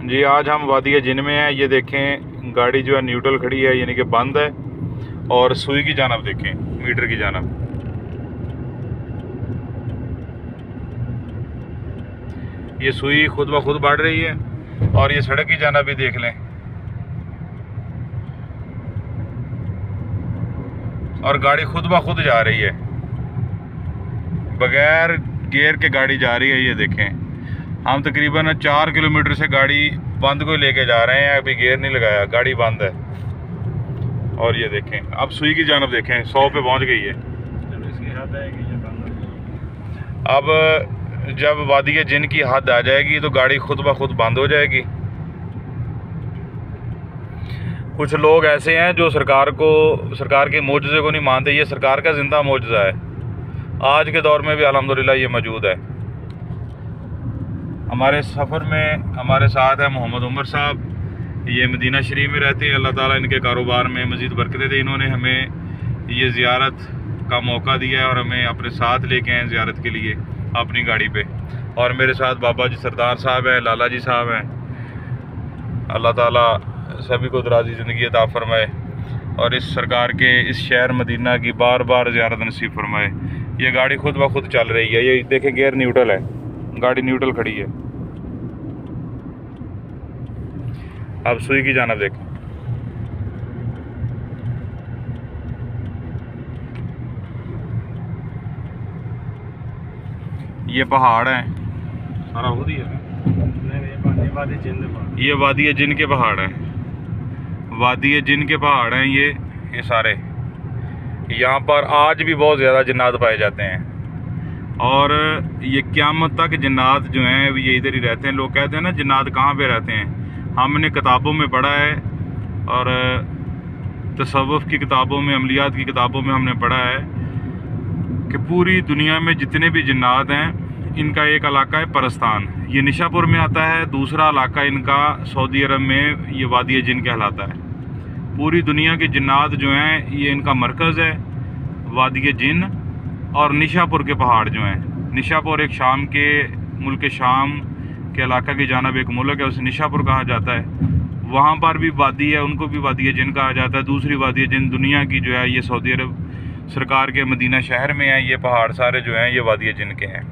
जी आज हम वादी जिन में हैं। ये देखें गाड़ी जो है न्यूट्रल खड़ी है, यानी कि बंद है। और सुई की जानब देखें, मीटर की जानब ये सुई खुद ब खुद बढ़ रही है। और ये सड़क की जानब भी देख लें, और गाड़ी खुद ब खुद जा रही है, बगैर गियर के गाड़ी जा रही है। ये देखें हम तकरीबन 4 किलोमीटर से गाड़ी बंद को लेके जा रहे हैं, अभी गियर नहीं लगाया, गाड़ी बंद है। और ये देखें अब सुई की जानब देखें, 100 पे पहुंच गई है। अब जब वादी जिन की हद आ जाएगी तो गाड़ी खुद ब खुद बंद हो जाएगी। कुछ लोग ऐसे हैं जो सरकार के मोजज़े को नहीं मानते। ये सरकार का जिंदा मोजज़ा है, आज के दौर में भी अल्हम्दुलिल्लाह ये मौजूद है। हमारे सफ़र में हमारे साथ है मोहम्मद उमर साहब, ये मदीना शरीफ में रहते हैं। अल्लाह ताला इनके कारोबार में मज़ीद बरकतें दे। इन्होंने हमें ये ज़ियारत का मौका दिया है और हमें अपने साथ लेके आए ज़ियारत के लिए अपनी गाड़ी पे। और मेरे साथ बाबा जी सरदार साहब हैं, लाला जी साहब हैं। अल्लाह ताला सभी को दराज़ी ज़िंदगी अता फरमाए और इस सरकार के इस शहर मदीना की बार बार ज़ियारत नसीब फरमाए। ये गाड़ी खुद ब खुद चल रही है। ये देखें गियर न्यूट्रल है, गाड़ी न्यूट्रल खड़ी है। अब सुई की जानब देखें, ये पहाड़ है, सारा खुद ही है। ये वादी जिन के पहाड़ हैं, वादी जिन के पहाड़ हैं ये सारे। यहाँ पर आज भी बहुत ज़्यादा जिन्नात पाए जाते हैं और ये क़यामत तक जिन्नात जो हैं ये इधर ही रहते हैं। लोग कहते हैं ना जिन्नात कहाँ पे रहते हैं, हमने किताबों में पढ़ा है और तसव्वुफ़ की किताबों में, अमलियात की किताबों में हमने पढ़ा है कि पूरी दुनिया में जितने भी जिन्नात हैं इनका एक इलाका है परस्तान, ये निशापुर में आता है। दूसरा इलाका इनका सऊदी अरब में ये वादी जिन कहलाता है। पूरी दुनिया के जिन्नात जो हैं ये इनका मरकज़ है वादी जिन। और निशापुर के पहाड़ जो हैं, निशापुर एक शाम के मुल्क शाम के इलाका की जानब एक मुल्क है, उसे निशापुर कहा जाता है। वहाँ पर भी वादी है, उनको भी वादी जिन कहा जाता है। दूसरी वादी जिन दुनिया की जो है ये सऊदी अरब सरकार के मदीना शहर में है। ये पहाड़ सारे जो हैं ये वादी जिन के हैं।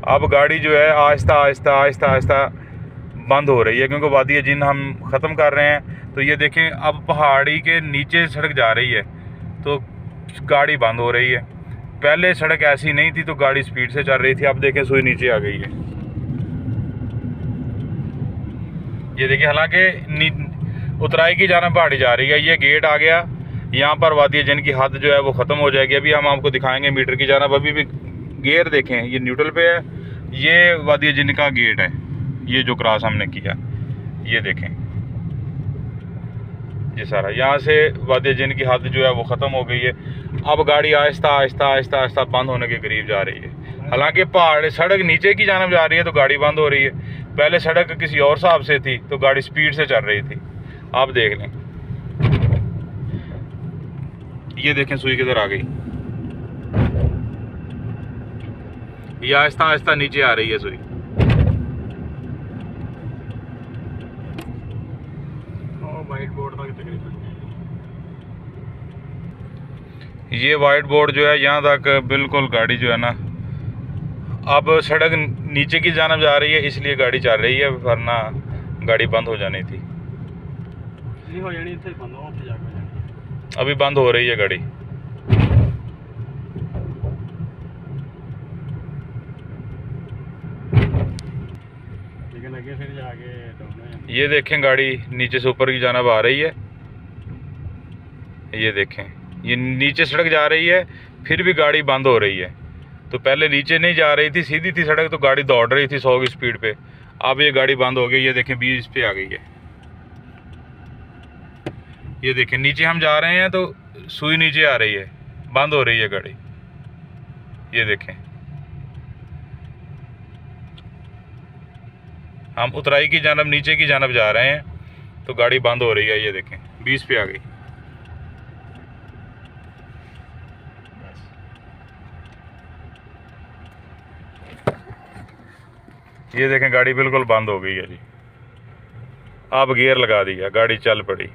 अब गाड़ी जो है आहिस्ता आहिस्ता आहिस्ता आहिस्ता बंद हो रही है क्योंकि वादी जिन हम ख़त्म कर रहे हैं। तो ये देखें अब पहाड़ी के नीचे सड़क जा रही है तो गाड़ी बंद हो रही है। पहले सड़क ऐसी नहीं थी तो गाड़ी स्पीड से चल रही थी। अब देखें सुई नीचे आ गई है। ये देखिए हालांकि उतराई की जानब पहाड़ी जा रही है। ये गेट आ गया, यहाँ पर वादी जिन की हद जो है वो ख़त्म हो जाएगी। अभी हम आपको दिखाएंगे मीटर की जानब। अभी भी गियर देखें, ये न्यूट्रल पे है। ये वादी जिन का गेट है, ये जो क्रॉस हमने किया, ये देखें ये सारा। यहाँ से वादी जिन की हद जो है वो ख़त्म हो गई है। अब गाड़ी आहिस्ता आहिस्ता आहिस्ता आहिस्ता बंद होने के करीब जा रही है। हालांकि पहाड़ सड़क नीचे की जानब जा रही है तो गाड़ी बंद हो रही है। पहले सड़क किसी और हिसाब से थी तो गाड़ी स्पीड से चल रही थी। आप देख लें, ये देखें सुई किधर आ गई। ये आहिस्ता आहिस्ता नीचे आ रही है सुई। वाइट बोर्ड तक तकरीबन, ये वाइट बोर्ड जो है यहाँ तक बिल्कुल गाड़ी जो है ना, अब सड़क नीचे की जानब जा रही है इसलिए गाड़ी चल रही है, वरना गाड़ी बंद हो जानी थी। अभी बंद हो रही है गाड़ी। ये देखें गाड़ी नीचे से ऊपर की जानब आ रही है। ये देखें ये नीचे सड़क जा रही है फिर भी गाड़ी बंद हो रही है। तो पहले नीचे नहीं जा रही थी, सीधी थी सड़क तो गाड़ी दौड़ रही थी 100 की स्पीड पे। अब ये गाड़ी बंद हो गई। ये देखें 20 पे आ गई है। ये देखें नीचे हम जा रहे हैं तो सुई नीचे आ रही है, बंद हो रही है गाड़ी। ये देखें हम उतराई की जानब नीचे की जानब जा रहे हैं तो गाड़ी बंद हो रही है। ये देखें 20 पे आ गई। ये देखें गाड़ी बिल्कुल बंद हो गई है जी। अब गियर लगा दिया, गाड़ी चल पड़ी।